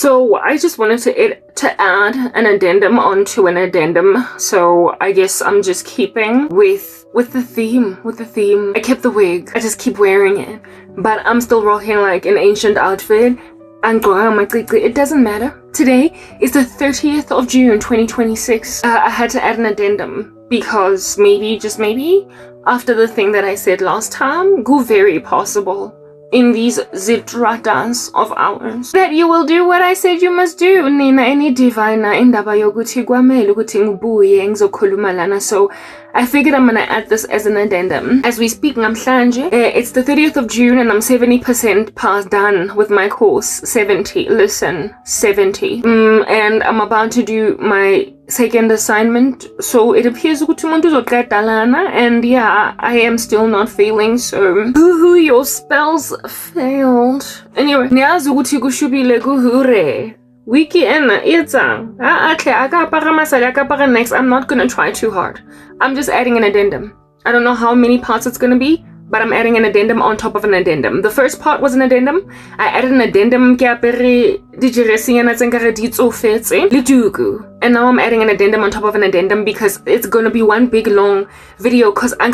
So I just wanted to add an addendum onto an addendum. So I guess I'm just keeping with the theme. I kept the wig. I just keep wearing it. But I'm still rocking like an ancient outfit. And it doesn't matter. Today is the 30th of June 2026. I had to add an addendum because maybe, just maybe, after the thing that I said last time, go very possible in these zitratas of ours that you will do what I said you must do. Nina any divina indaba yokuthi kwamele ukuthi ngibuye ngizokhuluma lana. So I figured I'm gonna add this as an addendum. As we speak, namhlanje, it's the 30th of June and I'm 70% past done with my course. 70. Listen, 70. And I'm about to do my second assignment. So it appears ukuthi umuntu uzoqeda lana, and yeah, I am still not failing. So hoo, your spells failed. Anyway, niyazi ukuthi kushubile kuhure. Wiki ena itzang. Next, I'm not gonna try too hard. I'm just adding an addendum. I don't know how many parts it's gonna be, but I'm adding an addendum on top of an addendum. The first part was an addendum. I added an addendum and now I'm adding an addendum on top of an addendum because it's gonna be one big long video because I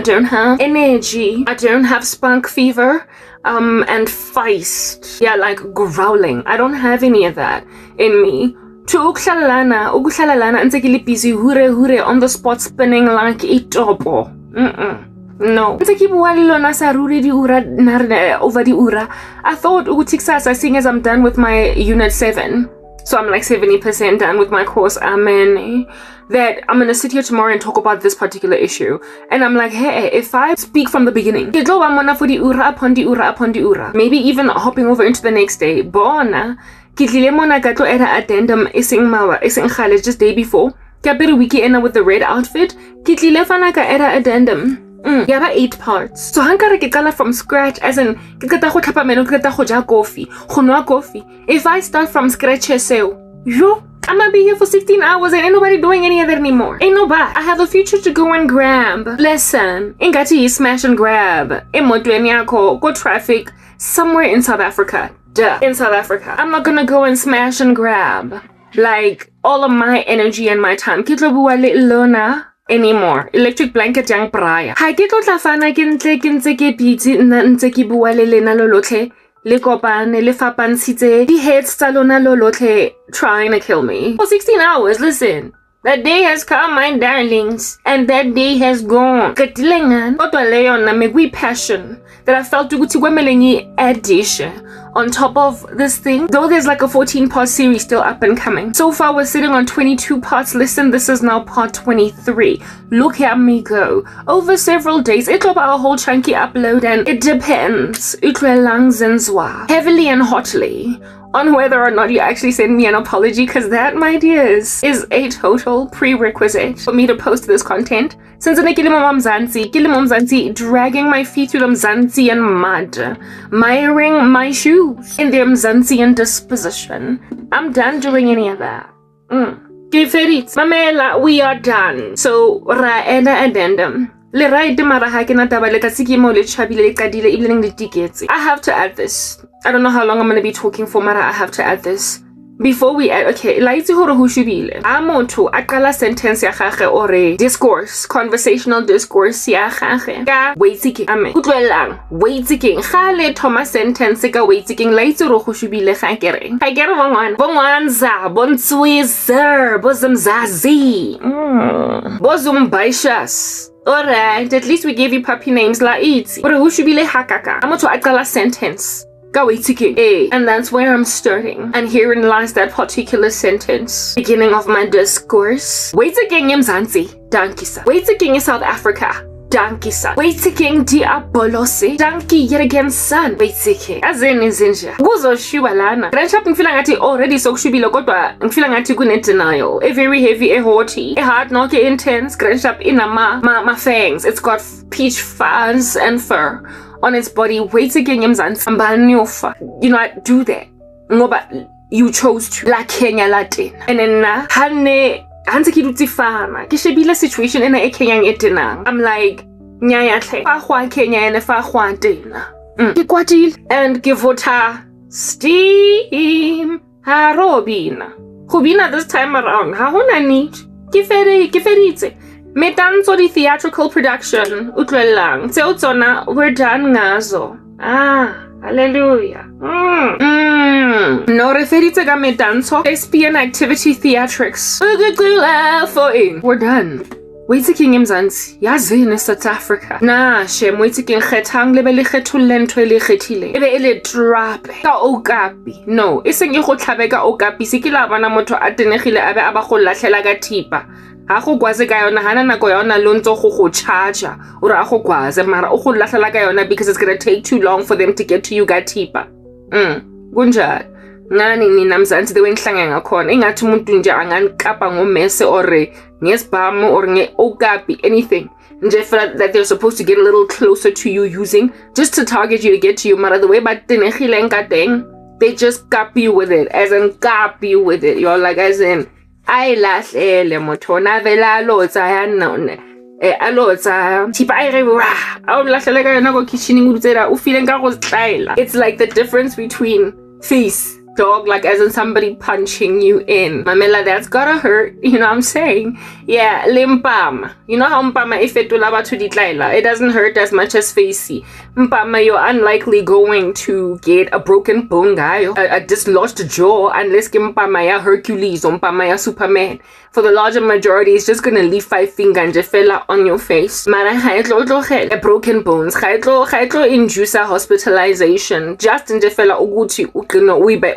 don't have energy. I don't have spunk fever and feist. Yeah, like growling. I don't have any of that in me. Busy hure on the spot spinning like itopo. No. I thought seeing as I'm done with my unit 7. So I'm like 70% done with my course. Amen. That I'm gonna sit here tomorrow and talk about this particular issue. And I'm like, hey, if I speak from the beginning, maybe even hopping over into the next day, bona, addendum just day before. Wiki with the red outfit. Addendum. Yeah, about 8 parts. So hankara ke qala from scratch, as in ke qeta go tlhapa meno, ke qeta go ja coffee, go nwa coffee. If I start from scratch I'm gonna be here for 16 hours and ain't nobody doing any of it anymore. Ain't nobody. I have a future to go and grab. Listen, ingati smash and grab. Go traffic somewhere in South Africa. In South Africa. I'm not gonna go and smash and grab. Like, all of my energy and my time. Anymore. Electric blanket yang praya. Ha ke tlo tlafana ke ntse ke busy nna ntse ke bua le lena lo lotlhe le kopane le fapantshitse di heads tsa lona lo lotlhe trying to kill me for 16 hours. Listen, that day has come, my darlings, and that day has gone. Katilengan kodwa leyo na megwi passion that I felt ukuthi kwemele ngi addition on top of this thing, though there's like a 14-part series still up and coming. So far we're sitting on 22 parts. Listen, this is now part 23. Look at me go over several days. It'll be a whole chunky upload, and it depends heavily and hotly on whether or not you actually send me an apology, because that, my dears, is a total prerequisite for me to post this content. Since I'm dragging my feet through the Mzansian mud, miring my shoes in their Mzansian disposition. I'm done doing any of that. Mamela, we are done. So, addendum. I have to add this. I don't know how long I'm going to be talking for, Mara. I have to add this. Before we add, okay, laitsi hore ho shubile. A motho a qala sentence ya gage ore discourse, conversational discourse ya gage. Ka waiting ame. Utlwelang, waiting. Ga le thoma sentence ka waiting laitsi hore ho shubile ga kere. Ga kere bongwanza, bontswizer, bozumzazi. Bozumbaishas. Alright, at least we gave you puppy names la itsi. Ore ho shubile hakaka. A motho a qala sentence. And that's where I'm starting. And herein lies that particular sentence. Beginning of my discourse. Waiting Mzansi, Dankisa. Waiting South Africa, Dankisa. Waiting Diabolose, Danki yet again son. Waiting. As in Zinja. Guzo Shubalana. Grandshap and Filangati already so Shubilogota and Filangati Gunet denial. A very heavy, a haughty, a hard knock, intense. Grandshap in a ma fangs. It's got peach fuzz and fur on its body. Waiting Mzansi. You know, I do that. No, but you chose to. La Kenya Latin. And then Hane Hansekidutifana. Kishibila situation in a Kenyan etinang. I'm like, Nyayate. Fahua Kenya and a Fahua Dina. And give water steam. Ha ro bina. Go bina this time around. Ha hona need. Ke feditse. Metanso di theatrical production. Utlwelang. Tseo tsona we're done ngazo. Hallelujah. No referite ka metanso. Thespian activity theatrics. We're done. Waiting Mzansi, yazini South Africa. Na, shem waiting khetang lebe le kgetholle ntho le kgethile. Ebe ele trap ka okapi. No, iseng e go tlhabe ka okapi se ke la bana motho a tenegile a be a ba go lahlela ka thipa. Ha go kwaze ka yona hana nako yona lo ntse go charger ore a go kwaze mara o go lahlela ka yona because it's going to take too long for them to get to you ka thipa. Kunjalo. Nani nina Mzansi the wengihlanga ngakhona ingathi umuntu nje anganikapa ngomese or ngesibhamu or ngeokapi anything nje feel that they're supposed to get a little closer to you using just to target you to get to you mara the way batenegile nkateng they just copy you with it as in copy you with it you're like as in ayilahlele motho na vela lotsa ya none alotsa thipa a re wa a o lahlele ka yona go kitchening o tsela o feeling ka go tlaela. It's like the difference between face dog, like as in somebody punching you in. Mamela, that's gotta hurt, you know what I'm saying? Yeah, limpama. You know how mpama ifetula batho ditlaila? It doesn't hurt as much as facey. Mpama, you're unlikely going to get a broken bone guy, a dislodged jaw, unless mpama ya Hercules or mpama ya Superman. For the larger majority, it's just gonna leave 5 finger and fella on your face. Mara a broken bones. Haitlo induce a hospitalization. Just in fella uguti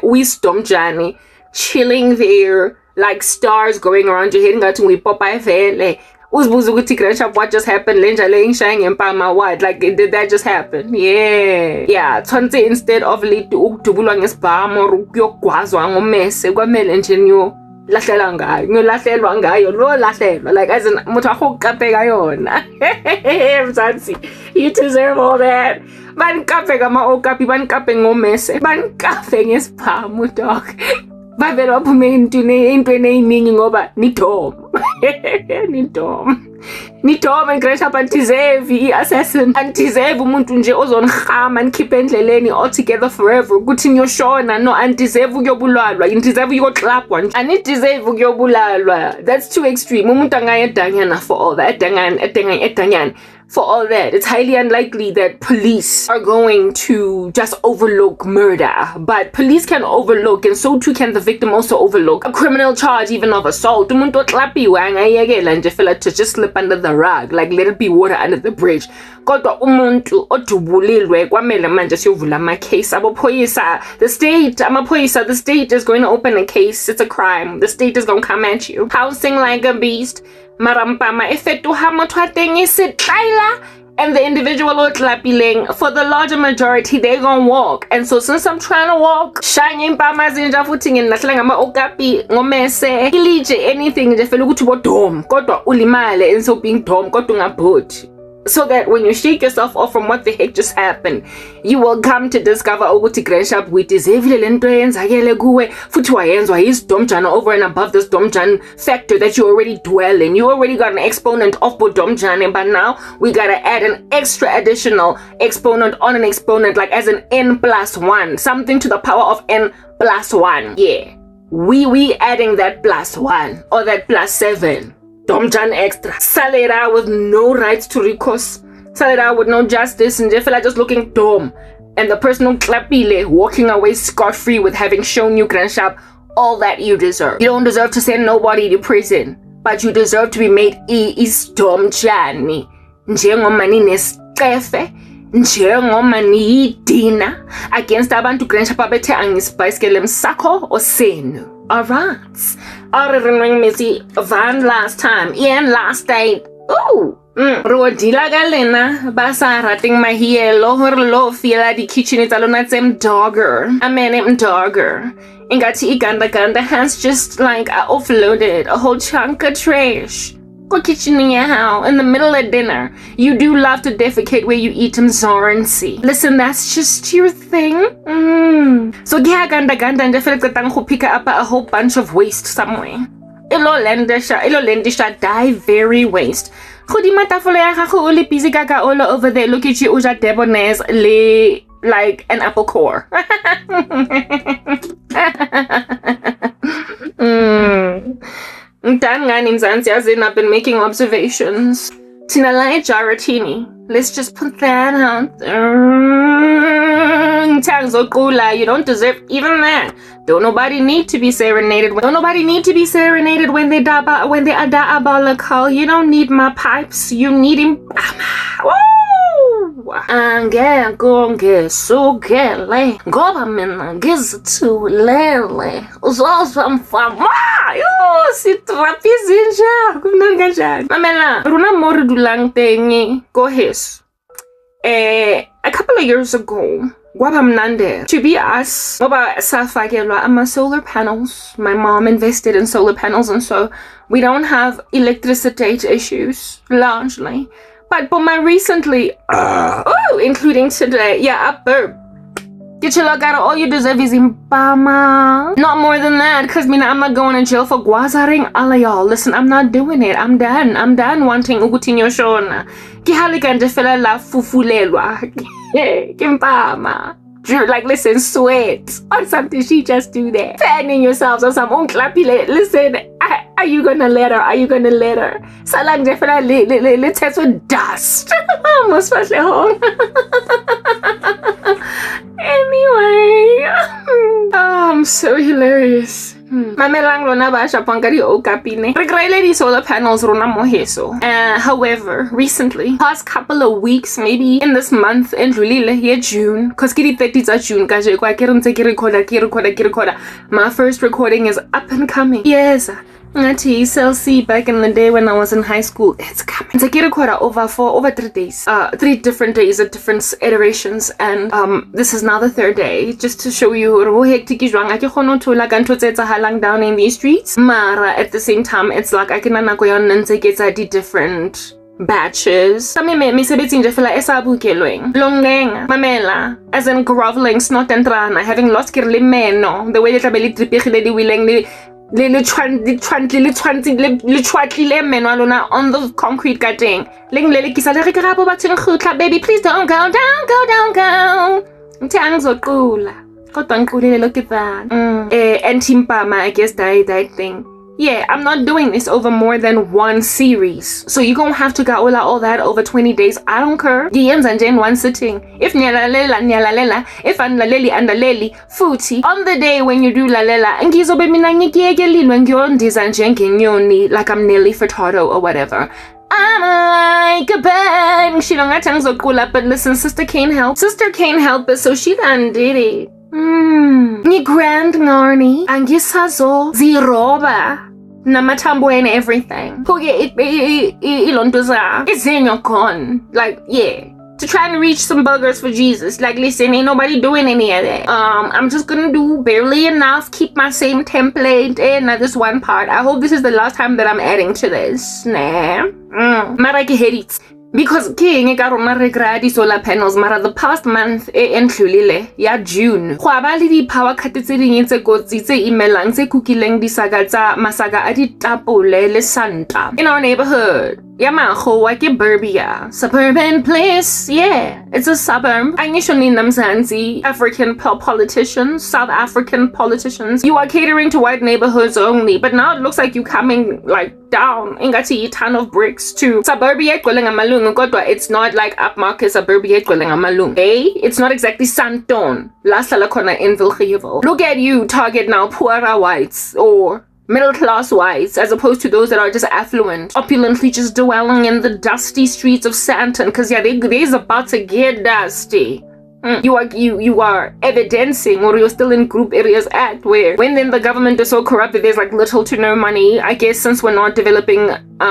wisdom journey, chilling there like stars going around your head. Ngati we pop vele. What just happened? Like, did that just happen? Yeah. Tonse instead of dubulwa ngesibhamu or ukuyogwazwa ngomese kwamele nje nyo lahlela ngayo ngolahlelwa ngayo lo lahlelwa like as in motho a go kapeka yona. Mzansi, you deserve all that. Banikape kama okapi banikape ngomese banikape ngesibhamu dog. Bavele baphume intweni eyiningi ngoba nidom. Nidom ngresha bantideserve i-assassin antideserve umuntu nje ozonihama nikhiphe endleleni all together forever ukuthi niyoshona no antideserve ukuyobulalwa intideserve ukuyoklapwa nje anideserve ukuyobulalwa. That's too extreme. Umuntu angayedanyana for all that edanyana for all that. It's highly unlikely that police are going to just overlook murder, but police can overlook, and so too can the victim also overlook a criminal charge even of assault. Umuntu oklapiwe angayekela nje fela to just slip under the rug, like let it be water under the bridge. Kodwa umuntu odubulilwe kwamele manje siyovula ama case abophoyisa. The state is going to open a case. It's a crime. The state is going to come at you pouncing like a beast. Marampama efetuha motho a teng e se tlaila, and the individual o tlapileng, for the larger majority they gonna walk. And so since I'm trying to walk shanye mpama zinja futhi nginahlela ngama okapi ngomese ilije anything nje fela ukuthi bodom kodwa ulimale, and so being dom kodwa ungabhodi, so that when you shake yourself off from what the heck just happened, you will come to discover ukuthi greshap we deserve le nto yenzakele kuwe futhi wayenzwa is domjana over and above this domjan factor that you already dwell in. You already got an exponent of domjana, but now we gotta add an extra additional exponent on an exponent, like as an n+1, something to the power of n+1. Yeah, we adding that +1 or that +7. Domjan extra. Salera with no rights to recourse. Salera with no justice, and Jeffela just looking dumb. And the person who clapile walking away scot-free with having shown you grandshap all that you deserve. You don't deserve to send nobody to prison, but you deserve to be made Domjani. Njengoma nineskefe, njengoma niyidina against abantu grandshap abethe angisibhayisikele msakho osenu. Alright. Van last time. Ian last date. Ooh. Rodila galena. Basa rating my hielo. Lo fila di kitchen it alona tem dogger. A man dogger. Ingati iganda has just like offloaded a whole chunk of trash. Go kitchen in your house in the middle of dinner. You do love to defecate where you eat some zorancy. Listen, that's just your thing. So yeah, ganda and definitely tango pick up a whole bunch of waste somewhere. Ilo lendisha die very waste. Khudi matafole ya gago o le busy kaka all over there. Look at you, uja debonaise le like an apple core. Kangani Mzansi, as in I've been making observations. Tinalai Jaratini. Let's just put that out there. You don't deserve even that. Don't nobody need to be serenaded. Don't nobody need to be serenaded when they ada abalakal. You don't need my pipes. You need him. Woo! Ange sugele ngoba mina ngizithulele uzozamfama yo sitrapizinja kumnandi kanjani mamela runa mori dulang tengi kohes a couple of years ago gwabamnande to be us ngoba safakelwa ama solar panels. My mom invested in solar panels, and so we don't have electricity issues largely. But my recently, including today, up burp. Get your luck out of all you deserve is impama. Not more than that, because I'm not going to jail for guazaring ala y'all. Listen, I'm not doing it. I'm done wanting ugutinyo shona. Kihalikande fela la fufulelwa. Kimpama. Like, listen, sweat on something, she just do that. Fanning yourselves on some unklapile. Listen, are you gonna let her? Are you gonna let her? Salang definitely let's test with dust. Almost fast at home. Anyway. I'm so hilarious. Mamelang rona ba siya pangkari o kapine. Regrele di solar panels rona mo heso. However, recently, past couple of weeks, maybe in this month, in June, cause kiri 30 June, kaje kwa ki recorda. My first recording is up and coming. Yes. Ngati SLC back in the day when I was in high school, it's coming. It's like over 3 days. 3 different days at different iterations, and this is now the 3rd day, just to show you down in these streets. Mara at the same time, it's like I can get different batches. Mamela, as in groveling, snot and rana, having lost kirlimeno, the way that on the concrete cutting. Baby, please don't go. Look at that. And Timpama, I guess that thing. Yeah, I'm not doing this over more than 1 series. So you're gonna have to go all that over 20 days. I don't care. DMs and in 1 sitting. If nyalalela, if andaleli, futi. On the day when you do lalela, like I'm Nelly Furtado or whatever. I'm like a bang. She don't got tongues of cool up, but listen, sister can't help. Sister can't help it, so she done did it. Ni grand ngarni angisazo ziroba namatambo and everything. It's in your con. Like, yeah. To try and reach some buggers for Jesus. Like, listen, ain't nobody doing any of that. I'm just gonna do barely enough, keep my same template in this one part. I hope this is the last time that I'm adding to this. Nah. Maraki herit. Because king karona regradi solar panels mara the past month entlulile ya June. Khwaba le di power cut tse ding tse kotsi tse imelang tse kukileng disaga tsa masaga a ditapole le santa in our neighborhood. Yamaho ke Burbia. Suburban place, yeah. It's a suburb. Angisho Namzanzi, African politicians, South African politicians. You are catering to white neighborhoods only, but now it looks like you coming like down. Ingati ton of bricks to suburbia Malung. It's not like upmarket suburbia Malung. It's not exactly Santon. Last Salakona in Vilgevo. Look at you, target now poorer whites or middle class whites, as opposed to those that are just affluent, opulently just dwelling in the dusty streets of Santon, because they's about to get dusty. You are evidencing, or you're still in group areas at where when then the government is so corrupt that there's like little to no money. I guess since we're not developing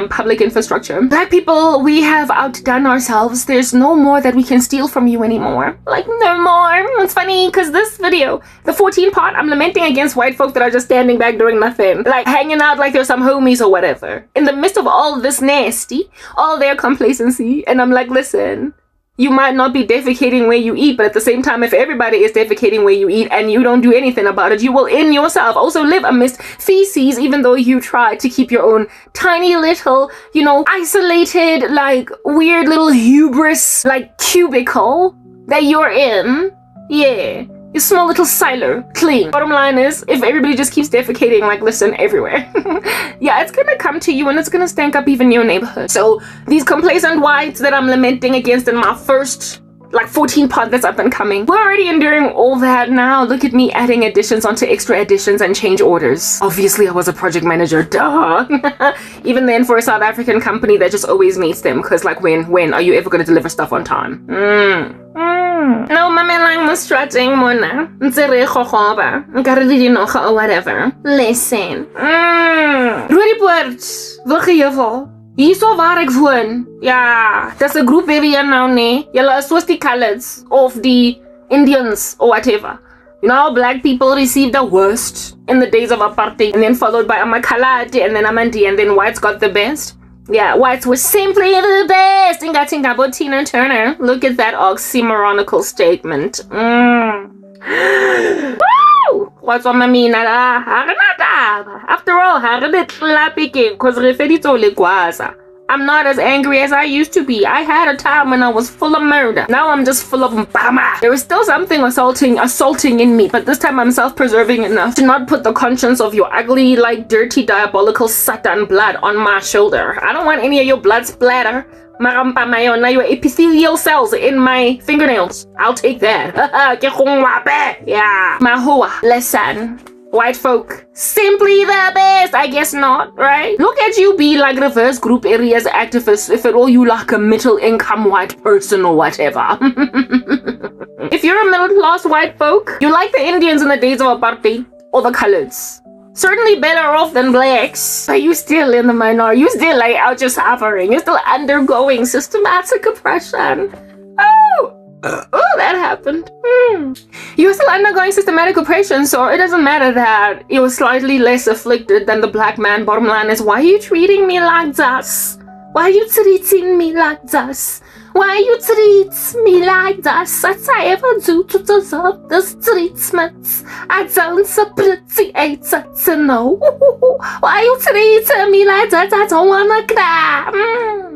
public infrastructure, black people, we have outdone ourselves. There's no more that we can steal from you anymore. Like, no more. It's funny because this video, the 14 part, I'm lamenting against white folk that are just standing back doing nothing, like hanging out like they're some homies or whatever in the midst of all this nasty, all their complacency. And I'm like, listen, you might not be defecating where you eat, but at the same time, if everybody is defecating where you eat and you don't do anything about it, you will in yourself also live amidst feces, even though you try to keep your own tiny little, isolated, like weird little hubris, like cubicle that you're in. Yeah. Your small little silo, clean. Bottom line is, if everybody just keeps defecating, like, listen, everywhere, yeah, it's gonna come to you and it's gonna stank up even your neighborhood. So these complacent whites that I'm lamenting against in my first, like, 14 part that's up and coming, we're already enduring all that now. Look at me adding additions onto extra additions and change orders. Obviously, I was a project manager, duh. Even then, for a South African company that just always meets them, because, like, when are you ever going to deliver stuff on time? No, mamelang mo stretching mona. Ntsere khokhoba. Nkare le dinoga or whatever. Listen. Rudy Poort, wil gejuffel. Hierso waar ek woon. Ja, dis 'n groep area nou nee. Julle is soos die coloreds of the Indians or whatever. You know how black people received the worst in the days of apartheid, and then followed by Amakalati and then Amandi, and then whites got the best? Yeah, whites were simply the best. Ingathi ngabo Tina Turner. Look at that oxymoronical statement. Woo! What's on my mean? After all, I'm not as angry as I used to be. I had a time when I was full of murder. Now I'm just full of mbama. There is still something assaulting in me, but this time I'm self-preserving enough to not put the conscience of your ugly, like, dirty, diabolical Satan blood on my shoulder. I don't want any of your blood splatter. Your epithelial cells in my fingernails. I'll take that. Yeah. Mahua. Listen. White folk, simply the best. I guess not, right? Look at you be like reverse group areas activists, if at all you like a middle income white person or whatever. If you're a middle class white folk, you like the Indians in the days of apartheid or the coloreds. Certainly better off than blacks. But you still in the minority. You still like out just suffering. You're still undergoing systematic oppression. Oh, that happened. You're still undergoing systematic oppression, so it doesn't matter that you're slightly less afflicted than the black man. Bottom line is, why are you treating me like this? Why are you treating me like this? Why you treat me like this? What I ever do to deserve this treatment? I don't appreciate it to know. Why you treat me like that? I don't wanna cry.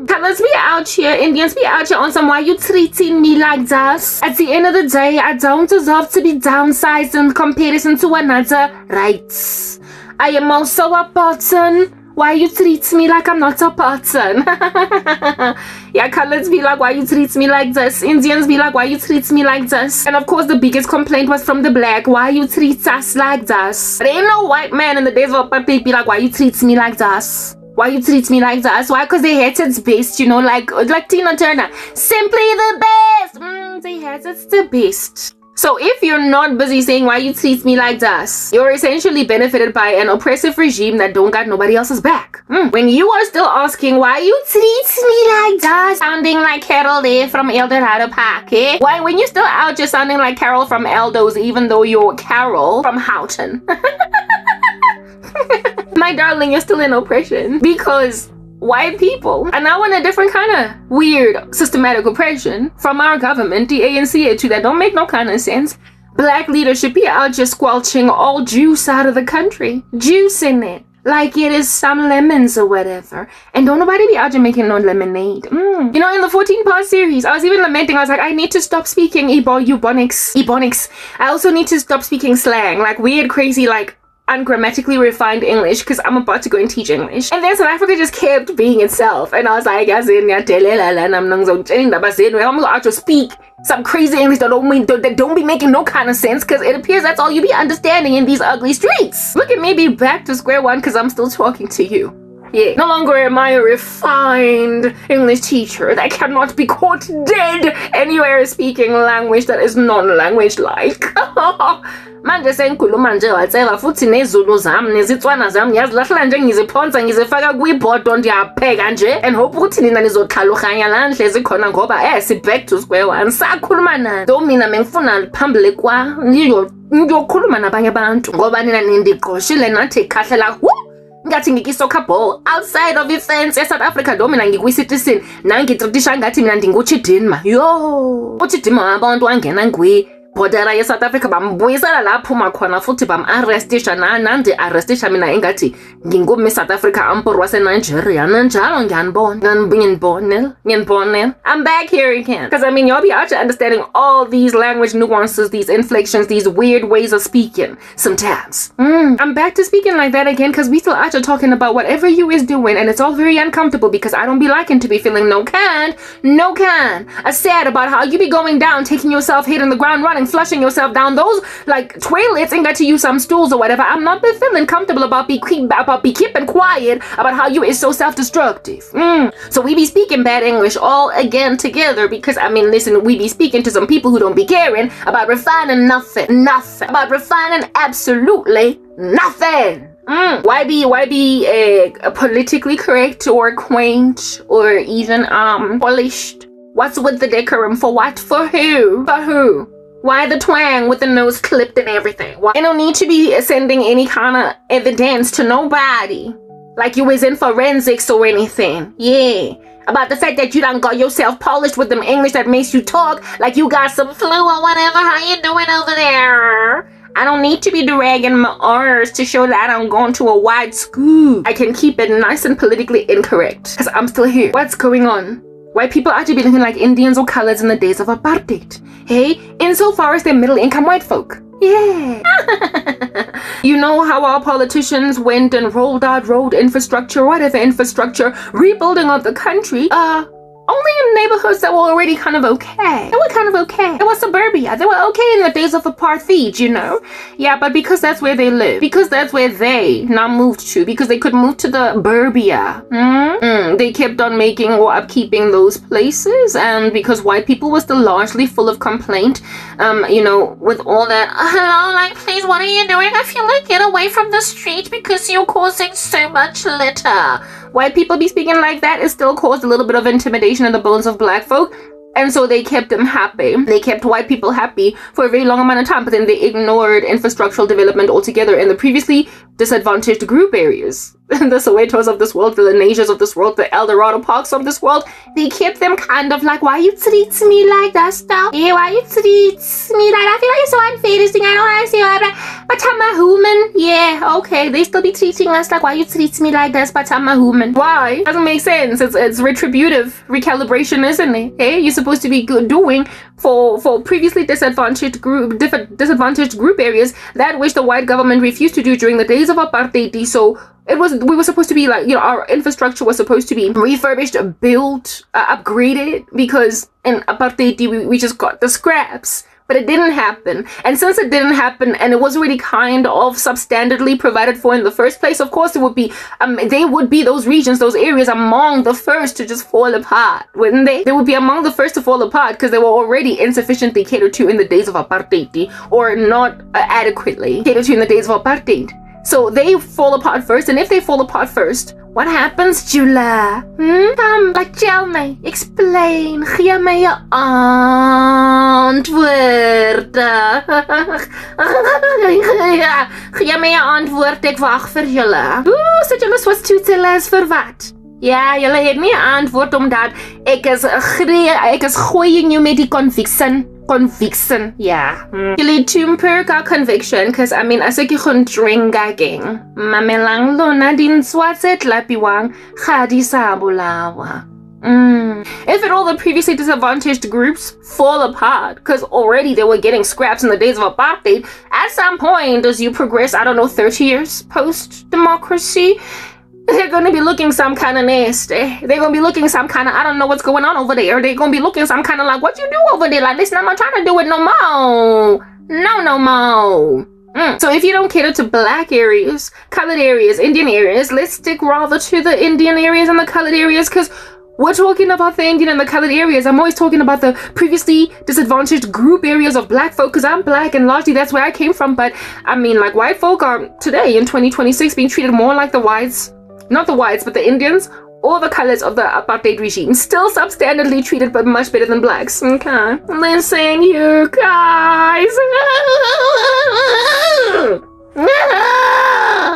Colors be out here, Indians be out here on some why you treating me like this. At the end of the day, I don't deserve to be downsized in comparison to another rights. I am also a person. Why you treat me like I'm not a person? Yeah, coloreds be like, why you treat me like this? Indians be like, why you treat me like this? And of course, the biggest complaint was from the black. Why you treat us like this? There ain't no white man in the days of apartheid be like, why you treat me like this? Why you treat me like this? Why? Because they hate it's best, you know, like Tina Turner. Simply the best. They hate it's the best. So if you're not busy saying why you treat me like this, you're essentially benefited by an oppressive regime that don't got nobody else's back. When you are still asking why you treat me like this, sounding like Carol there from El Dorado Park, eh? Why when you're still out just sounding like Carol from Eldo's even though you're Carol from Houghton? My darling, you're still in oppression because white people are now in a different kind of weird systematic oppression from our government, the ANC, too, that don't make no kind of sense. Black leadership be out just squelching all juice out of the country, juicing it like it is some lemons or whatever, and don't nobody be out here making no lemonade. You know, in the 14-part series, I was even lamenting. I was like, I need to stop speaking ebonics. I also need to stop speaking slang, like weird, crazy, like ungrammatically refined English, because I'm about to go and teach English. And then South Africa just kept being itself, and I was like, I'm going to speak some crazy English that don't be making no kind of sense, because it appears that's all you be understanding in these ugly streets. Look at me be back to square one because I'm still talking to you. Yeah, no longer am I a refined English teacher that cannot be caught dead anywhere speaking language that is non-language like. Manje sengikhuluma nje whatever futhi nezulu zami nezitswana zami ngiyazilahla nje ngiziphonsa ngizifaka kwibodo ndiyapheka nje and hope ukuthi nina nizokhaluhanya la ndlezi khona ngoba si back to square one sakhuluma nani do mina mengifuna phambili kwa ngiyokhuluma nabanye abantu ngoba nina nindiqoshile nathi khahlela ngathi ngikisoccer ball outside of ifence eSouth Africa do mina ngikwi-citizen nangitritisha ngathi mina ndinguchidinma yo uchidinma abantu wangena ngwi border ye-South Africa bambuyisela la phuma khona futhi bam-arrestisha nandi-arrestisha mina engathi ngingumi South Africa ampor wase-Nigeria nanjalo ngiyanibonela. I'm back here again because I mean y'all be out here understanding all these language nuances, these inflections, these weird ways of speaking sometimes. I'm back to speaking like that again because we still out here talking about whatever you is doing, and it's all very uncomfortable because I don't be liking to be feeling no kind. I said about how you be going down, taking yourself, hitting the ground running, flushing yourself down those like toilets and got to use some stools or whatever. I'm not feeling comfortable about be keeping quiet about how you is so self-destructive. So we be speaking bad English all again together because I mean listen, we be speaking to some people who don't be caring about refining nothing about refining absolutely nothing. Why be politically correct or quaint or even polished? What's with the decorum? For what? For who? Why the twang with the nose clipped and everything? Why? You don't need to be sending any kind of evidence to nobody like you was in forensics or anything. Yeah, about the fact that you done got yourself polished with them English that makes you talk like you got some flu or whatever. How you doing over there? I don't need to be dragging my R's to show that I'm going to a wide school. I can keep it nice and politically incorrect because I'm still here. What's going on? Why people actually be looking like Indians or colors in the days of apartheid? Hey, insofar as they're middle-income white folk. Yeah. You know how our politicians went and rolled out road infrastructure, whatever infrastructure, rebuilding of the country, only in neighborhoods that were already kind of okay. They were kind of okay. It was suburbia. They were okay in the days of apartheid, you know? Yeah, but because that's where they live. Because that's where they now moved to. Because they could move to the burbia. They kept on making or upkeeping those places. And because white people were still largely full of complaint, you know, with all that, hello, like, please, what are you doing? I feel like get away from the street because you're causing so much litter. White people be speaking like that, it still caused a little bit of intimidation in the bones of black folk. And so they kept them happy. They kept white people happy for a very long amount of time, but then they ignored infrastructural development altogether in the previously disadvantaged group areas. The Sowetos of this world, the Lanasias of this world, the Eldorado Parks of this world, they kept them kind of like, why you treat me like that stuff? Yeah, why you treat me like that? I feel like it's so unfair, this thing, I don't understand. But I'm a human. Yeah, okay, they still be treating us like, why you treat me like this, but I'm a human. Why? Doesn't make sense. It's retributive recalibration, isn't it? Hey, you're supposed to be doing for previously disadvantaged group areas that which the white government refused to do during the days of apartheid. So we were supposed to be like, you know, our infrastructure was supposed to be refurbished, built, upgraded, because in apartheid we just got the scraps. But it didn't happen. And since it didn't happen and it was already kind of substandardly provided for in the first place, of course it would be, they would be those regions, those areas among the first to just fall apart, wouldn't they? They would be among the first to fall apart because they were already insufficiently catered to in the days of apartheid, or not adequately catered to in the days of apartheid. So they fall apart first, and if they fall apart first, what happens, Jula? Come, like, tell me, explain, gee my je antwoord. Gee my je antwoord, ek wag vir julle. Sit julle soos toetseles vir wat? Ja, julle het nie antwoord omdat ek is gooiing jou met die conviction, yeah. Julle tumperka conviction, cause I mean, as ek gaan drink again. Mamelang lona din swatset lapiwang khadi sabulawa. If at all the previously disadvantaged groups fall apart, because already they were getting scraps in the days of apartheid, at some point as you progress, I don't know, 30 years post-democracy, they're going to be looking some kind of nasty. They're going to be looking some kind of, I don't know what's going on over there. They're going to be looking some kind of like, what you do over there? Like, listen, I'm not trying to do it no more. No more. So if you don't cater to black areas, colored areas, Indian areas, let's stick rather to the Indian areas and the colored areas, because we're talking about the Indian and the colored areas. I'm always talking about the previously disadvantaged group areas of black folk, because I'm black and largely that's where I came from. But I mean, like, white folk are today in 2026 being treated more like the whites. Not the whites, but the Indians or the colors of the apartheid regime. Still substandardly treated, but much better than blacks. Okay. Listen, you guys.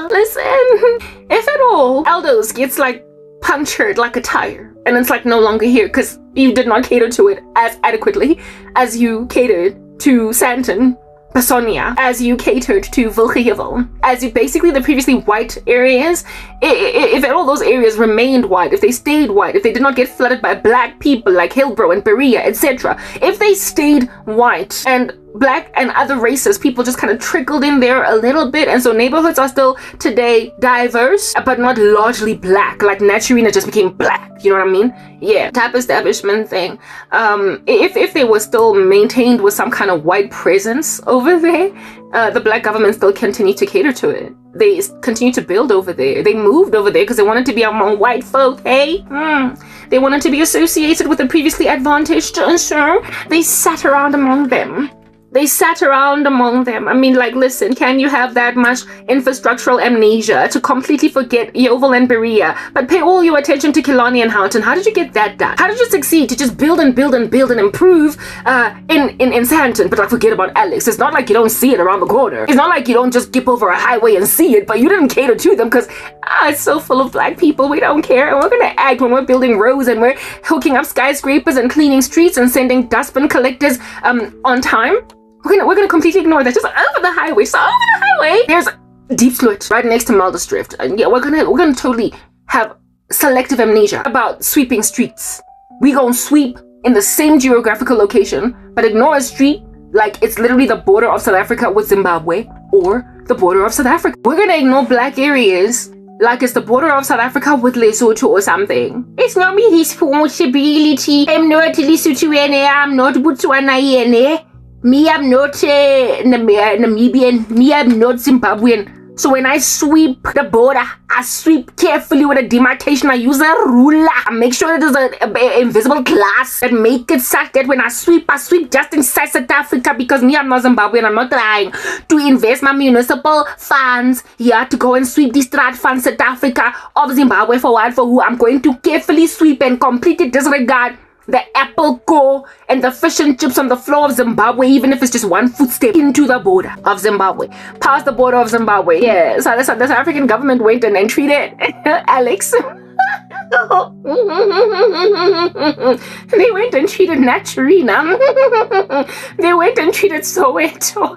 Listen. If at all, Aldo's gets like punctured like a tire, and it's like no longer here because you did not cater to it as adequately as you catered to Sandton, Pasonia, as you catered to Vilgehevel, as you basically the previously white areas, if all those areas remained white, if they stayed white, if they did not get flooded by black people like Hillbrow and Berea, etc., if they stayed white and black and other races, people just kind of trickled in there a little bit, and so neighborhoods are still today diverse, but not largely black, like Naturina just became black, you know what I mean? Yeah, type establishment thing. If they were still maintained with some kind of white presence over there, the black government still continued to cater to it. They continued to build over there. They moved over there because they wanted to be among white folk, hey? They wanted to be associated with the previously advantaged, and so they sat around among them. They sat around among them. I mean, like, listen, can you have that much infrastructural amnesia to completely forget Yeovil and Berea, but pay all your attention to Killarney and Houghton? How did you get that done? How did you succeed to just build and build and build and improve in Sandton, but like forget about Alex? It's not like you don't see it around the corner. It's not like you don't just skip over a highway and see it, but you didn't cater to them because it's so full of black people. We don't care, and we're gonna act when we're building roads and we're hooking up skyscrapers and cleaning streets and sending dustbin collectors on time. We're gonna completely ignore that. Just over the highway. So over the highway, there's Diepsloot right next to Muldersdrift. And yeah, we're gonna totally have selective amnesia about sweeping streets. We gonna sweep in the same geographical location, but ignore a street like it's literally the border of South Africa with Zimbabwe or the border of South Africa. We're gonna ignore black areas like it's the border of South Africa with Lesotho or something. It's not me responsibility. I'm not Lesotho, I'm not Botswana. Me, I'm not Namibian. Me, I'm not Zimbabwean. So when I sweep the border, I sweep carefully with a demarcation. I use a ruler. I make sure that there's an invisible glass that make it such that when I sweep just inside South Africa, because me, I'm not Zimbabwean. I'm not trying to invest my municipal funds here to go and sweep the strat funds South Africa of Zimbabwe for what, for who. I'm going to carefully sweep and completely disregard the apple core and the fish and chips on the floor of Zimbabwe, even if it's just one footstep into the border of Zimbabwe, past the border of Zimbabwe. Yeah, so the South African government went and treated Alex. They went and treated Naturina. They went and treated Soweto.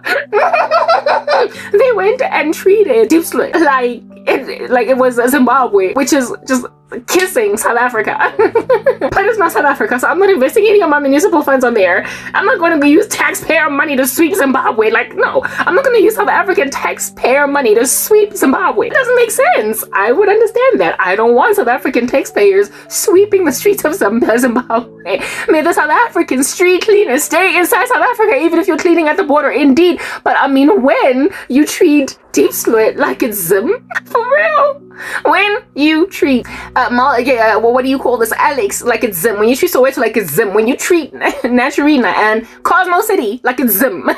They went and treated Diepsloot like it was Zimbabwe, which is just kissing South Africa. But it's not South Africa, so I'm not investing any of my municipal funds on there. I'm not going to use taxpayer money to sweep Zimbabwe. Like, no, I'm not going to use South African taxpayer money to sweep Zimbabwe. It doesn't make sense. I would understand that. I don't want South African taxpayers sweeping the streets of Zimbabwe. May the South African street cleaners stay inside South Africa, even if you're cleaning at the border, indeed. But I mean, when you treat Diepsloot like it's Zim, for real. When you treat what do you call this, Alex, like it's Zim. When you treat Soweto like it's Zim. When you treat Naturina and Cosmo City like it's Zim.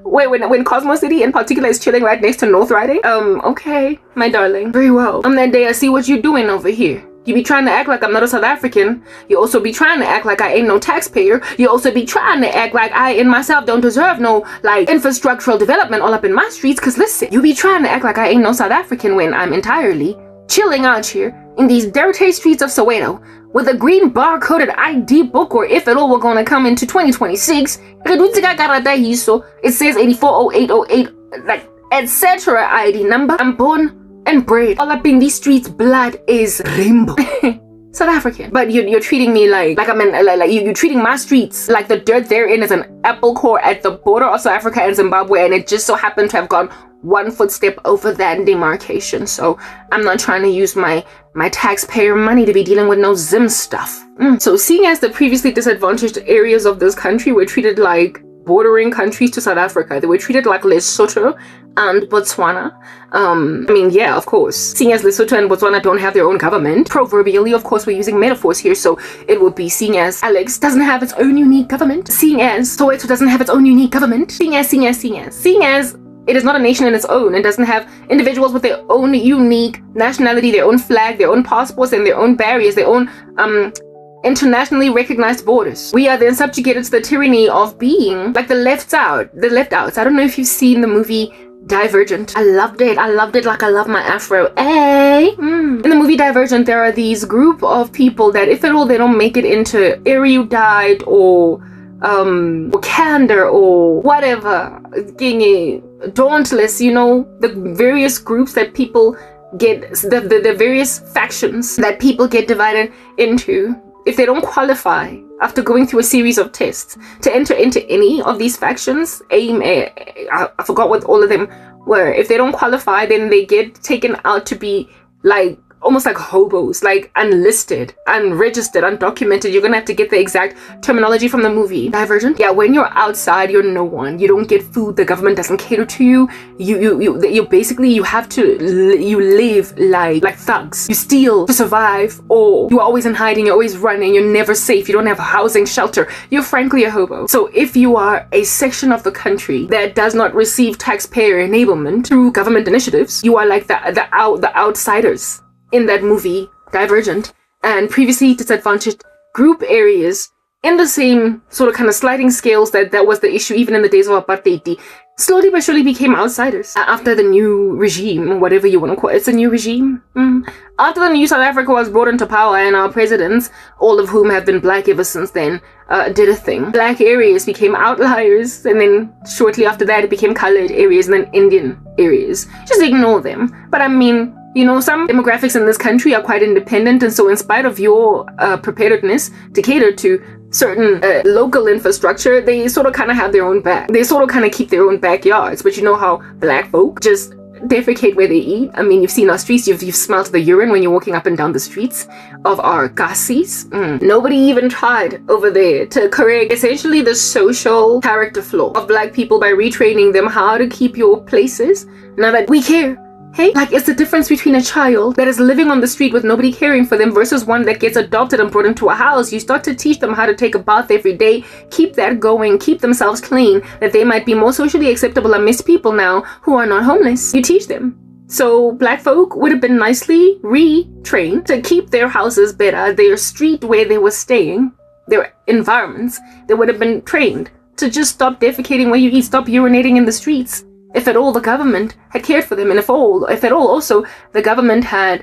Wait, when Cosmo City in particular is chilling right next to North Riding? Okay, my darling. Very well. On that day, I see what you're doing over here. You be trying to act like I'm not a South African. You also be trying to act like I ain't no taxpayer. You also be trying to act like I in myself don't deserve no like infrastructural development all up in my streets. Cause listen, you be trying to act like I ain't no South African when I'm entirely chilling out here in these dirty streets of Soweto with a green barcoded ID book, or if at all we're gonna come into 2026. It says 840808 like etc. ID number. I'm born and bred all up in these streets. Blood is rainbow. South African. But you're treating me like I'm in, like you're treating my streets like the dirt therein is an apple core at the border of South Africa and Zimbabwe, and it just so happened to have gone one footstep over that demarcation. So I'm not trying to use my taxpayer money to be dealing with no Zim stuff. So seeing as the previously disadvantaged areas of this country were treated like bordering countries to South Africa, they were treated like Lesotho and Botswana. I mean, yeah, of course. Seeing as Lesotho and Botswana don't have their own government, proverbially, of course, we're using metaphors here, so it would be seeing as Alex doesn't have its own unique government, seeing as Soweto doesn't have its own unique government, seeing as it is not a nation in its own and doesn't have individuals with their own unique nationality, their own flag, their own passports, and their own barriers, their own internationally recognized borders. We are then subjugated to the tyranny of being like the left outs. I don't know if you've seen the movie Divergent. I loved it like I love my afro. Hey. In the movie Divergent, there are these group of people that if at all they don't make it into erudite or or candor or whatever, dauntless, the various groups that people get, the various factions that people get divided into, if they don't qualify after going through a series of tests to enter into any of these factions, I forgot what all of them were. If they don't qualify, then they get taken out to be like almost like hobos, like unlisted, unregistered, undocumented. You're gonna have to get the exact terminology from the movie Divergent. Yeah, when you're outside, you're no one. You don't get food. The government doesn't cater to you. You basically, you have to, you live like thugs. You steal to survive, or you're always in hiding. You're always running. You're never safe. You don't have housing, shelter. You're frankly a hobo. So if you are a section of the country that does not receive taxpayer enablement through government initiatives, you are like the outsiders in that movie Divergent, and previously disadvantaged group areas in the same sort of kind of sliding scales that was the issue even in the days of apartheid, slowly but surely became outsiders after the new regime, whatever you want to call it. It's a new regime. After the new South Africa was brought into power, and our presidents, all of whom have been black ever since then, did a thing. Black areas became outliers, and then shortly after that it became colored areas, and then Indian areas. Just ignore them. But I mean, some demographics in this country are quite independent, and so in spite of your preparedness to cater to certain local infrastructure, they sort of kind of have their own back. They sort of kind of keep their own backyards. But you know how black folk just defecate where they eat? I mean, you've seen our streets, you've smelled the urine when you're walking up and down the streets of our Gassies. Nobody even tried over there to correct essentially the social character flaw of black people by retraining them how to keep your places. Now that we care. Hey, like, it's the difference between a child that is living on the street with nobody caring for them versus one that gets adopted and brought into a house. You start to teach them how to take a bath every day, keep that going, keep themselves clean, that they might be more socially acceptable amidst people now who are not homeless. You teach them. So black folk would have been nicely retrained to keep their houses better, their street where they were staying, their environments. They would have been trained to just stop defecating where you eat, stop urinating in the streets. If at all the government had cared for them, and if at all also the government had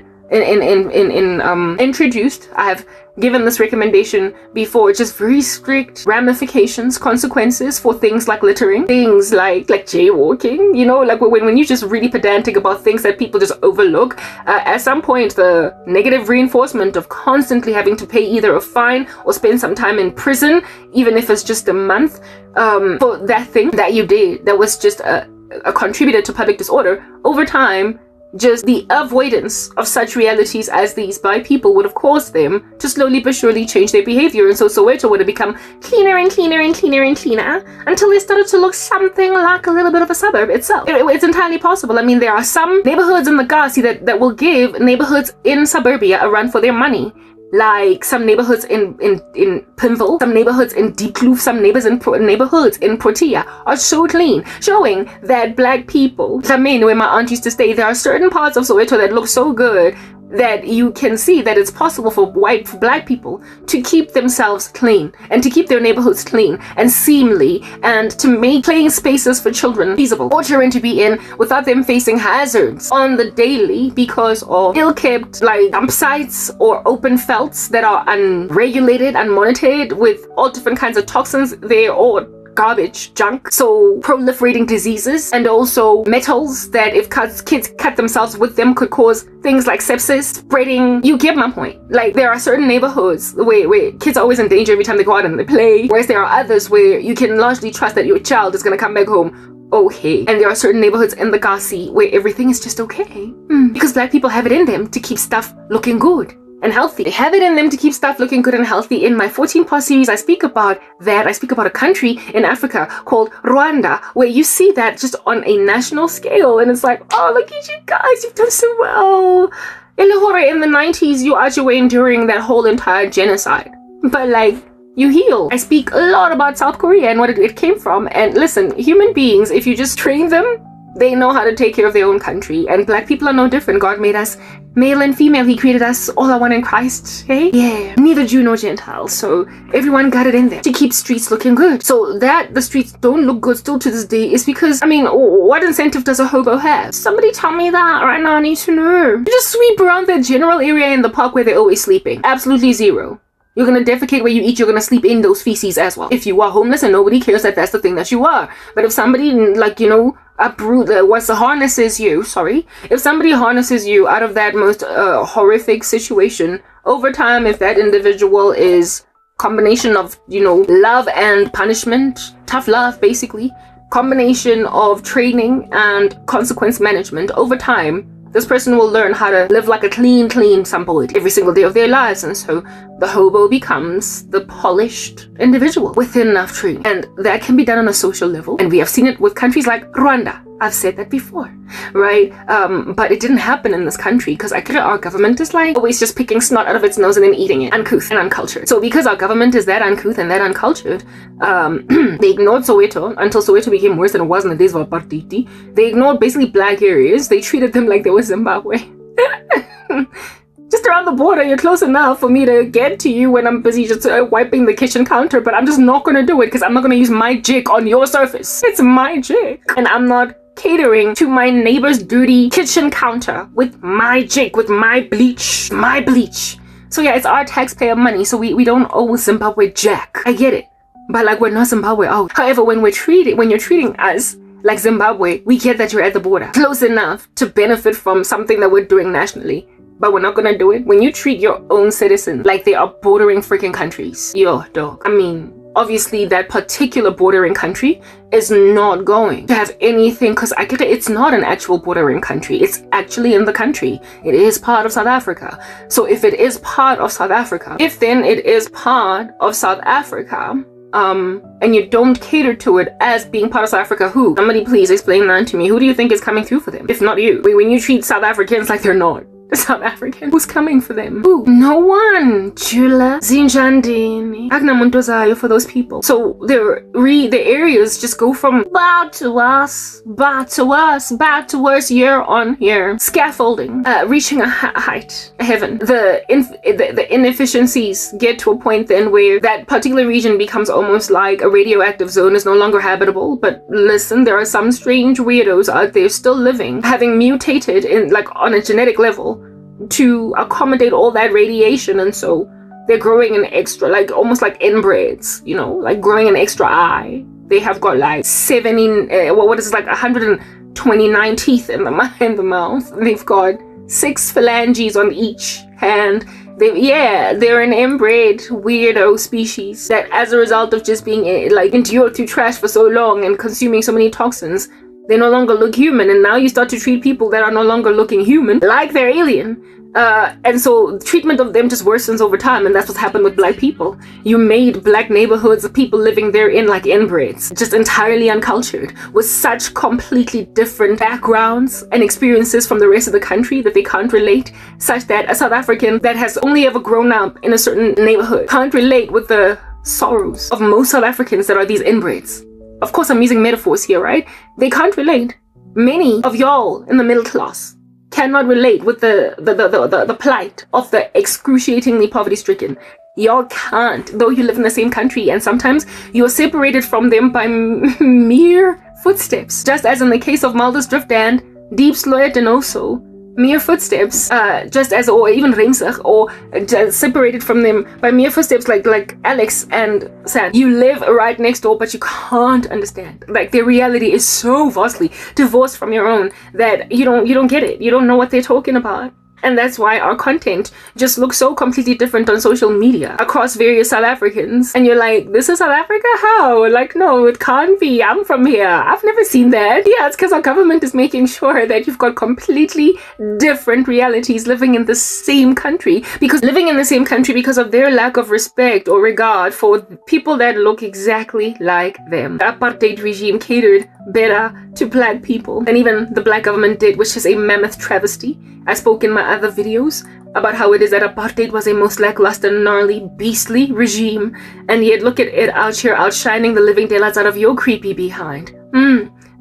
introduced, I have given this recommendation before, just very strict ramifications, consequences for things like littering, things like jaywalking, like when you're just really pedantic about things that people just overlook. At some point, the negative reinforcement of constantly having to pay either a fine or spend some time in prison, even if it's just a month, for that thing that you did, that was just a contributor to public disorder, over time, just the avoidance of such realities as these by people would have caused them to slowly but surely change their behavior. And so Soweto would have become cleaner and cleaner and cleaner and cleaner until it started to look something like a little bit of a suburb itself. It's entirely possible. I mean, there are some neighborhoods in the Gasi that will give neighborhoods in suburbia a run for their money. Like some neighborhoods in Pimville, some neighborhoods in Deep Kloof, some neighborhoods in Protea are so clean, showing that black people, I mean, where my aunt used to stay, there are certain parts of Soweto that look so good that you can see that it's possible for black people to keep themselves clean and to keep their neighborhoods clean and seemly, and to make playing spaces for children feasible or children to be in without them facing hazards on the daily because of ill-kept like dump sites or open felts that are unregulated, unmonitored, with all different kinds of toxins there, or garbage, junk, so proliferating diseases, and also metals that if kids cut themselves with them could cause things like sepsis, spreading. You get my point. Like, there are certain neighborhoods where kids are always in danger every time they go out and they play, whereas there are others where you can largely trust that your child is going to come back home okay. And there are certain neighborhoods in the Gasi where everything is just okay. Because black people have it in them to keep stuff looking good and healthy. They have it in them to keep stuff looking good and healthy. In my 14-part series, I speak about that. I speak about a country in Africa called Rwanda, where you see that just on a national scale. And it's like, oh, look at you guys, you've done so well. In the 90s, you argue away enduring that whole entire genocide. But like, you heal. I speak a lot about South Korea and what it came from. And listen, human beings, if you just train them, they know how to take care of their own country. And black people are no different. God made us male and female. He created us all are one in Christ. Hey? Yeah. Neither Jew nor Gentile. So everyone got it in there to keep streets looking good. So that the streets don't look good still to this day is because, I mean, what incentive does a hobo have? Somebody tell me that right now. I need to know. You just sweep around that general area in the park where they're always sleeping. Absolutely zero. You're gonna defecate where you eat, you're gonna sleep in those feces as well. If you are homeless and nobody cares that that's the thing that you are. But if somebody, like, you know, if somebody harnesses you out of that most horrific situation, over time, if that individual is combination of, you know, love and punishment, tough love basically, combination of training and consequence management, over time this person will learn how to live like a clean sampoid every single day of their lives. And so the hobo becomes the polished individual with enough training. And that can be done on a social level. And we have seen it with countries like Rwanda. I've said that before, right? But it didn't happen in this country because our government is like always just picking snot out of its nose and then eating it. Uncouth and uncultured. So because our government is that uncouth and that uncultured, they ignored Soweto until Soweto became worse than it was in the days of apartheid. They ignored basically black areas. They treated them like they were Zimbabwe. Just around the border, you're close enough for me to get to you when I'm busy just wiping the kitchen counter, but I'm just not going to do it because I'm not going to use my jig on your surface. It's my jig. And I'm not catering to my neighbor's dirty kitchen counter with my jig, with my bleach. So yeah, it's our taxpayer money, so we don't owe Zimbabwe jack. I get it. But like, we're not Zimbabwe out. However, when you're treating us like Zimbabwe, we get that you're at the border. Close enough to benefit from something that we're doing nationally. But we're not gonna do it. When you treat your own citizens like they are bordering freaking countries, yo, dog. I mean, obviously that particular bordering country is not going to have anything, because I get it, it's not an actual bordering country. It's actually in the country. It is part of South Africa. So if it is part of South Africa, and you don't cater to it as being part of South Africa, who? Somebody please explain that to me. Who do you think is coming through for them? If not you. When you treat South Africans like they're not South African, who's coming for them? Who? No one. Jula, Zinjandini, Agnamuntozayo for those people. So the areas just go from bad to us, year on year. Scaffolding, reaching a height, a heaven. The inefficiencies get to a point then where that particular region becomes almost like a radioactive zone, is no longer habitable. But listen, there are some strange weirdos out there still living, having mutated in, like, on a genetic level to accommodate all that radiation, and so they're growing an extra, like almost like inbreds, you know, like growing an extra eye. They have got like 129 teeth in the mouth. They've got 6 phalanges on each hand. They're an inbred weirdo species that, as a result of just being like endured through trash for so long and consuming so many toxins, they no longer look human. And now you start to treat people that are no longer looking human like they're alien. And so treatment of them just worsens over time, and that's what's happened with black people. You made black neighborhoods of people living therein like inbreds, just entirely uncultured, with such completely different backgrounds and experiences from the rest of the country that they can't relate, such that a South African that has only ever grown up in a certain neighborhood can't relate with the sorrows of most South Africans that are these inbreds. Of course, I'm using metaphors here, right? They can't relate. Many of y'all in the middle class cannot relate with the plight of the excruciatingly poverty-stricken. Y'all can't, though you live in the same country, and sometimes you're separated from them by mere footsteps. Just as in the case of Maldus Drift and Deep Sloyer Denoso, mere footsteps, or even Reimsig, or just separated from them by mere footsteps, like Alex and Sam. You live right next door, but you can't understand. Like, their reality is so vastly divorced from your own that you don't get it. You don't know what they're talking about. And that's why our content just looks so completely different on social media across various South Africans. And you're like, this is South Africa? How? Like, no, it can't be. I'm from here. I've never seen that. Yeah, it's because our government is making sure that you've got completely different realities living in the same country. Because living in the same country because of their lack of respect or regard for people that look exactly like them. The apartheid regime catered better to black people than even the black government did, which is a mammoth travesty. I spoke in my other videos about how it is that apartheid was a most lackluster, gnarly, beastly regime, and yet look at it out here outshining the living daylights out of your creepy behind.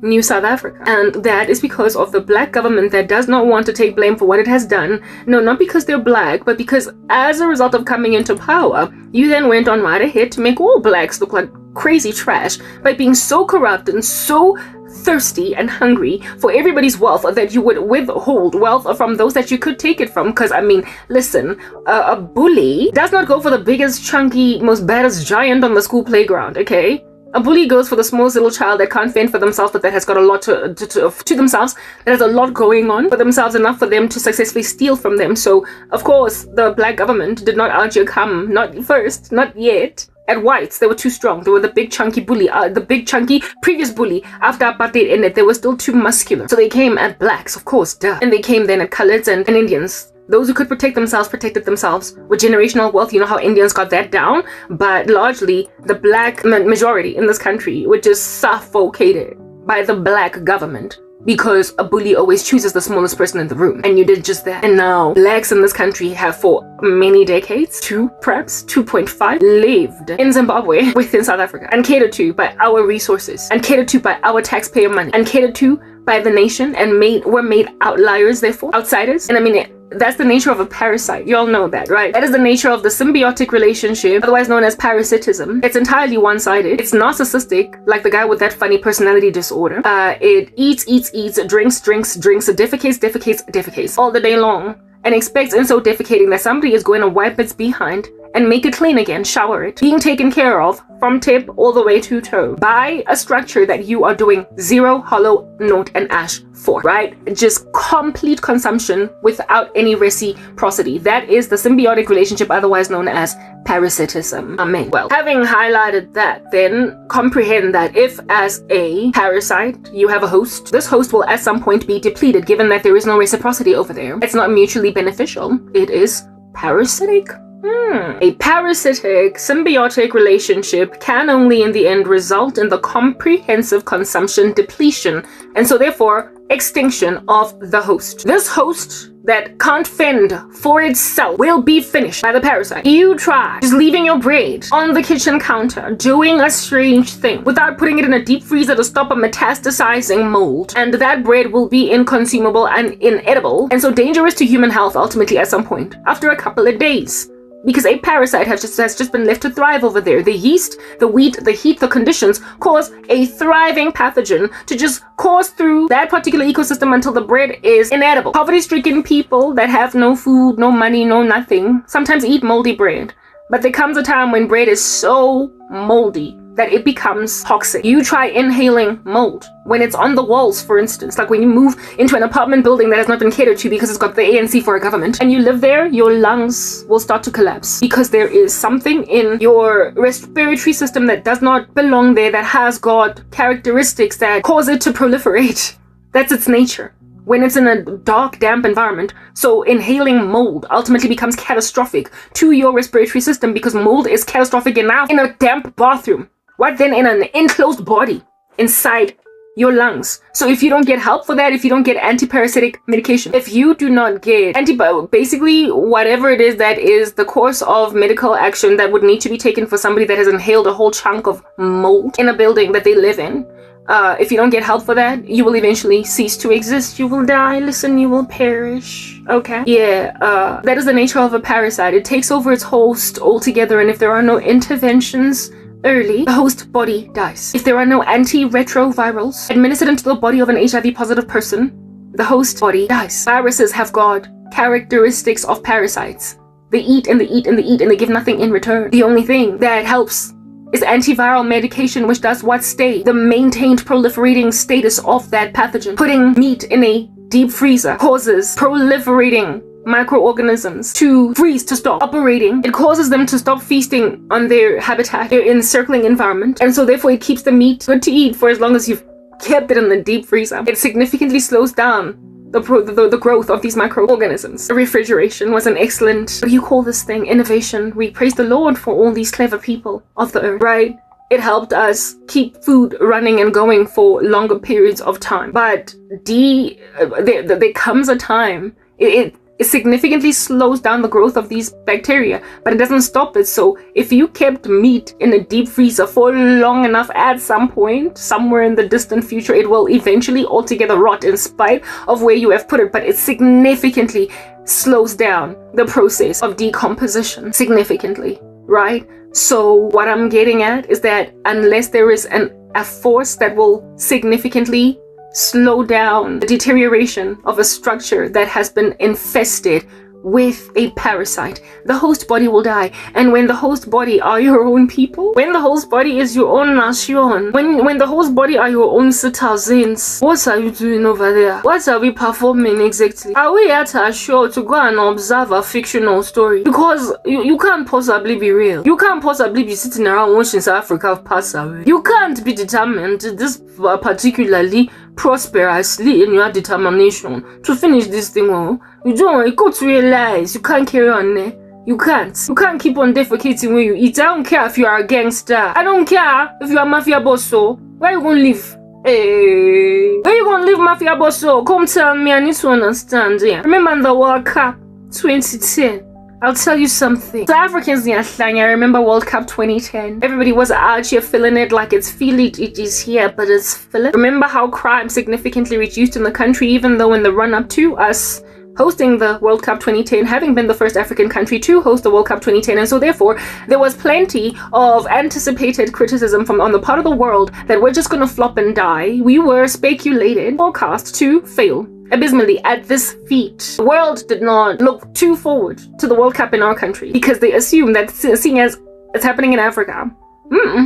New South Africa. And that is because of the black government that does not want to take blame for what it has done. No, not because they're black, but because as a result of coming into power, you then went on right ahead to make all blacks look like crazy trash by being so corrupt and so thirsty and hungry for everybody's wealth, that you would withhold wealth from those that you could take it from. Because, I mean, listen, a bully does not go for the biggest, chunky, most baddest giant on the school playground, okay? A bully goes for the smallest little child that can't fend for themselves, but that has got a lot to themselves, that has a lot going on for themselves, enough for them to successfully steal from them. So, of course, the black government did not outcome, not first, not yet, at whites. They were too strong. They were the big chunky bully, the big chunky previous bully. After apartheid ended, they were still too muscular. So they came at blacks, of course, duh. And they came then at coloreds and Indians. Those who could protect themselves protected themselves with generational wealth. You know how Indians got that down? But largely, the black majority in this country were just suffocated by the black government, because a bully always chooses the smallest person in the room. And you did just that. And now, blacks in this country have for many decades, perhaps 2.5, lived in Zimbabwe within South Africa, and catered to by our resources, and catered to by our taxpayer money, and catered to by the nation, and were made outliers, therefore, outsiders. And I mean, that's the nature of a parasite. You all know that, right? That is the nature of the symbiotic relationship, otherwise known as parasitism. It's entirely one-sided. It's narcissistic, like the guy with that funny personality disorder. It eats, drinks, defecates all the day long, and expects in so defecating that somebody is going to wipe its behind and make it clean again, shower it, being taken care of from tip all the way to toe by a structure that you are doing zero, hollow, note, and ash for, right? Just complete consumption without any reciprocity. That is the symbiotic relationship, otherwise known as parasitism. Amen. Well, having highlighted that, then comprehend that if as a parasite you have a host, this host will at some point be depleted, given that there is no reciprocity over there. It's not mutually beneficial. It is parasitic. A parasitic symbiotic relationship can only in the end result in the comprehensive consumption, depletion, and so therefore extinction of the host. This host that can't fend for itself will be finished by the parasite. You try just leaving your bread on the kitchen counter, doing a strange thing without putting it in a deep freezer to stop a metastasizing mold, and that bread will be inconsumable and inedible, and so dangerous to human health ultimately at some point after a couple of days. Because a parasite has just been left to thrive over there. The yeast, the wheat, the heat, the conditions cause a thriving pathogen to just course through that particular ecosystem until the bread is inedible. Poverty-stricken people that have no food, no money, no nothing, sometimes eat moldy bread. But there comes a time when bread is so moldy that it becomes toxic. You try inhaling mold when it's on the walls, for instance, like when you move into an apartment building that has not been catered to because it's got the ANC for a government, and you live there, your lungs will start to collapse because there is something in your respiratory system that does not belong there, that has got characteristics that cause it to proliferate. That's its nature when it's in a dark, damp environment. So inhaling mold ultimately becomes catastrophic to your respiratory system, because mold is catastrophic enough in a damp bathroom. What then in an enclosed body inside your lungs? So if you don't get help for that, if you don't get antiparasitic medication, if you do not get basically whatever it is that is the course of medical action that would need to be taken for somebody that has inhaled a whole chunk of mold in a building that they live in, if you don't get help for that, you will eventually cease to exist. You will die. Listen, you will perish. Okay? Yeah, that is the nature of a parasite. It takes over its host altogether, and if there are no interventions early, the host body dies. If there are no antiretrovirals administered into the body of an HIV positive person, the host body dies. Viruses have got characteristics of parasites. They eat and they eat and they eat and they give nothing in return. The only thing that helps is antiviral medication, which does what? Stay the maintained proliferating status of that pathogen. Putting meat in a deep freezer causes proliferating microorganisms to freeze, to stop operating. It causes them to stop feasting on their habitat, their encircling environment, and so therefore it keeps the meat good to eat for as long as you've kept it in the deep freezer. It significantly slows down the growth of these microorganisms. Refrigeration was an excellent, what do you call this thing, innovation. We praise the Lord for all these clever people of the earth, right? It helped us keep food running and going for longer periods of time. But there comes a time, it significantly slows down the growth of these bacteria, but it doesn't stop it. So if you kept meat in a deep freezer for long enough, at some point, somewhere in the distant future, it will eventually altogether rot in spite of where you have put it, but it significantly slows down the process of decomposition, significantly, right? So what I'm getting at is that unless there is an a force that will significantly slow down the deterioration of a structure that has been infested with a parasite. The host body will die. And when the host body are your own people, when the host body is your own nation, when the host body are your own citizens, what are you doing over there? What are we performing exactly? Are we at a show to go and observe a fictional story? Because you can't possibly be real. You can't possibly be sitting around watching South Africa pass away. You can't be determined, this particularly prosperously, in your determination to finish this thing. You got to realize you can't carry on there. You can't keep on defecating when you eat. I don't care if you are a gangster. I don't care if you are a mafia bosso. Where you gonna live? Hey, where you gonna live, mafia bosso? Come tell me, I need to understand. Yeah. Remember the World Cup 2010? I'll tell you something. South Africans, I remember World Cup 2010. Everybody was out here feeling it like it's it is here, but it's feeling. Remember how crime significantly reduced in the country, even though in the run-up to us hosting the World Cup 2010, having been the first African country to host the World Cup 2010, and so therefore there was plenty of anticipated criticism from on the part of the world that we're just gonna flop and die. We were speculated, forecast to fail abysmally at this feat. The world did not look too forward to the World Cup in our country because they assumed that seeing as it's happening in Africa,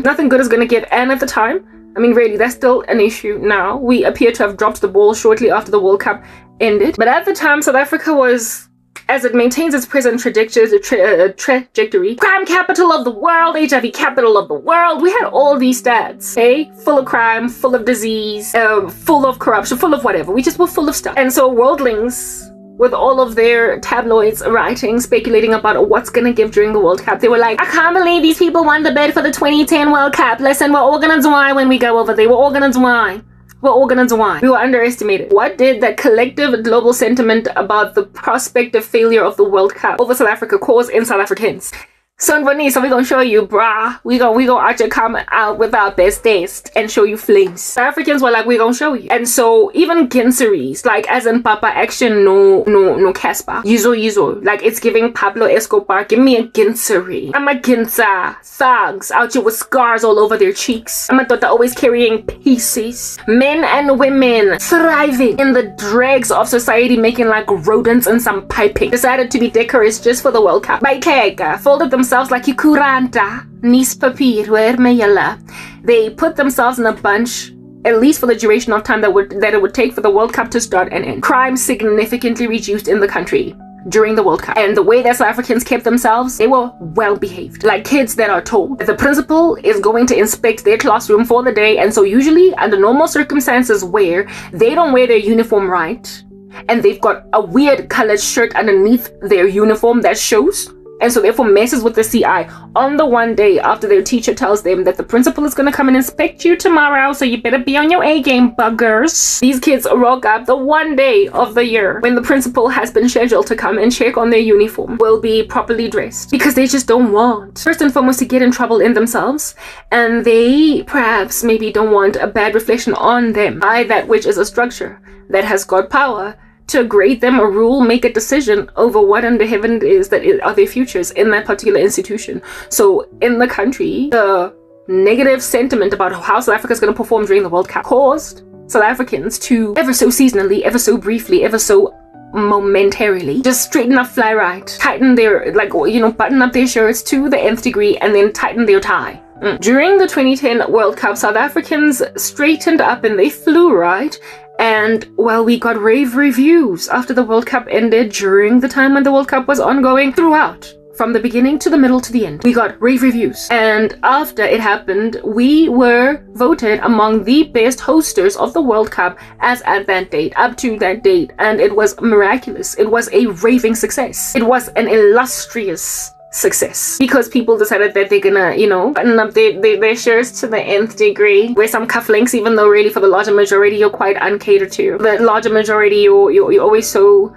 nothing good is gonna give. And at the time, I mean, really, that's still an issue now. We appear to have dropped the ball shortly after the World Cup ended. But at the time, South Africa was, as it maintains its present trajectory, crime capital of the world, HIV capital of the world. We had all these stats, okay? Full of crime, full of disease, full of corruption, full of whatever. We just were full of stuff. And so worldlings, with all of their tabloids writing, speculating about what's gonna give during the World Cup, they were like, I can't believe these people won the bid for the 2010 World Cup. Listen, we're all gonna die when we go over there. We're all gonna die. We're all gonna die. We were underestimated. What did that collective global sentiment about the prospective failure of the World Cup over South Africa cause in South Africans? So we're gonna show you, brah. We gonna actually come out with our best taste and show you flames. South Africans were like, we gonna show you. And so even ginseries, like as in Papa Action, no Casper. Yizo. Like it's giving Pablo Escobar, give me a ginsery. I'm a ginsa. Thugs out here with scars all over their cheeks. I'm a daughter always carrying pieces. Men and women thriving in the dregs of society, making like rodents and some piping. Decided to be decorous just for the World Cup. By Kega, folded themselves like Kuranta, Nis Papir, where Mayala. They put themselves in a bunch, at least for the duration of time that it would take for the World Cup to start and end. Crime significantly reduced in the country during the World Cup. And the way that South Africans kept themselves, they were well behaved. Like kids that are told that the principal is going to inspect their classroom for the day. And so usually under normal circumstances where they don't wear their uniform right, and they've got a weird colored shirt underneath their uniform that shows, and so therefore messes with the CI on the one day after their teacher tells them that the principal is going to come and inspect you tomorrow, so you better be on your A game, buggers. These kids rock up the one day of the year when the principal has been scheduled to come and check on their uniform, will be properly dressed, because they just don't want, first and foremost, to get in trouble in themselves, and they perhaps maybe don't want a bad reflection on them by that which is a structure that has got power to grade them or rule, make a decision over what under heaven it is that are their futures in that particular institution. So in the country, the negative sentiment about how South Africa is going to perform during the World Cup caused South Africans to ever so seasonally, ever so briefly, ever so momentarily just straighten up, fly right, tighten their, button up their shirts to the nth degree, and then tighten their tie. During the 2010 World Cup, South Africans straightened up and they flew right. And, well, we got rave reviews after the World Cup ended, during the time when the World Cup was ongoing, throughout, from the beginning to the middle to the end. We got rave reviews. And after it happened, we were voted among the best hosters of the World Cup as at that date, up to that date. And it was miraculous. It was a raving success. It was an illustrious success, because people decided that they're gonna, button up their shirts to the nth degree, wear some cufflinks, even though really for the larger majority you're quite uncatered to. The larger majority you're always so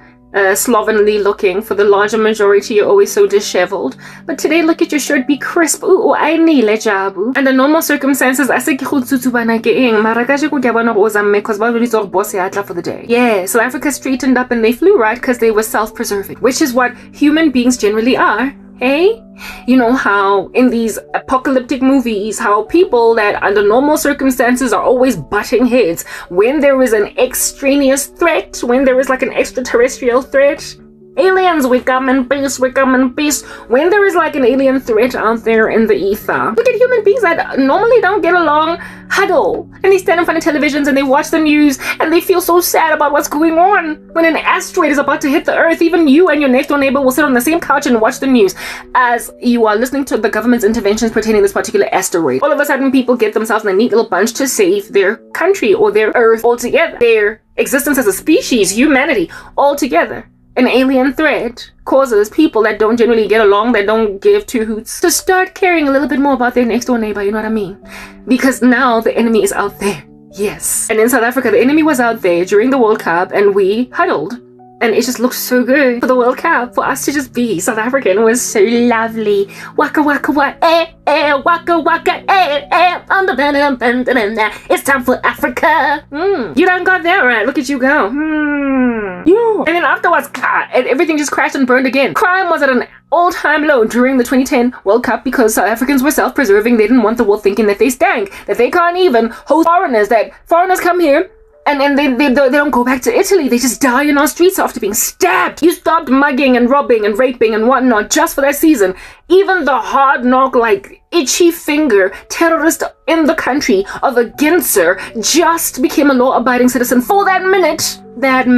slovenly looking. For the larger majority you're always so disheveled. But today, look at your shirt, be crisp. Under normal circumstances I say because for the day. Yeah, South Africa straightened up and they flew right because they were self-preserving, which is what human beings generally are. Hey? You know how in these apocalyptic movies, how people that under normal circumstances are always butting heads when there is an extraneous threat, when there is like an extraterrestrial threat. Aliens, we come in peace, we come in peace. When there is like an alien threat out there in the ether, look at human beings that normally don't get along huddle. And they stand in front of televisions and they watch the news and they feel so sad about what's going on. When an asteroid is about to hit the earth, even you and your next door neighbor will sit on the same couch and watch the news as you are listening to the government's interventions pertaining to this particular asteroid. All of a sudden, people get themselves in a neat little bunch to save their country or their earth altogether. Their existence as a species, humanity, altogether. An alien threat causes people that don't generally get along, that don't give two hoots, to start caring a little bit more about their next door neighbor, you know what I mean? Because now the enemy is out there. Yes. And in South Africa, the enemy was out there during the World Cup and we huddled. And it just looked so good for the World Cup, for us to just be South African. It was so lovely. Waka waka waka, waka waka, it's time for Africa. You done got that right. Look at you go. Yeah. And then afterwards, and everything just crashed and burned again. Crime was at an all-time low during the 2010 World Cup because South Africans were self-preserving. They didn't want the world thinking that they stank, that they can't even host foreigners, that foreigners come here and then they don't go back to Italy. They just die in our streets after being stabbed. You stopped mugging and robbing and raping and whatnot just for that season. Even the hard knock, like itchy finger terrorist in the country of a Ginser just became a law-abiding citizen for that minute. That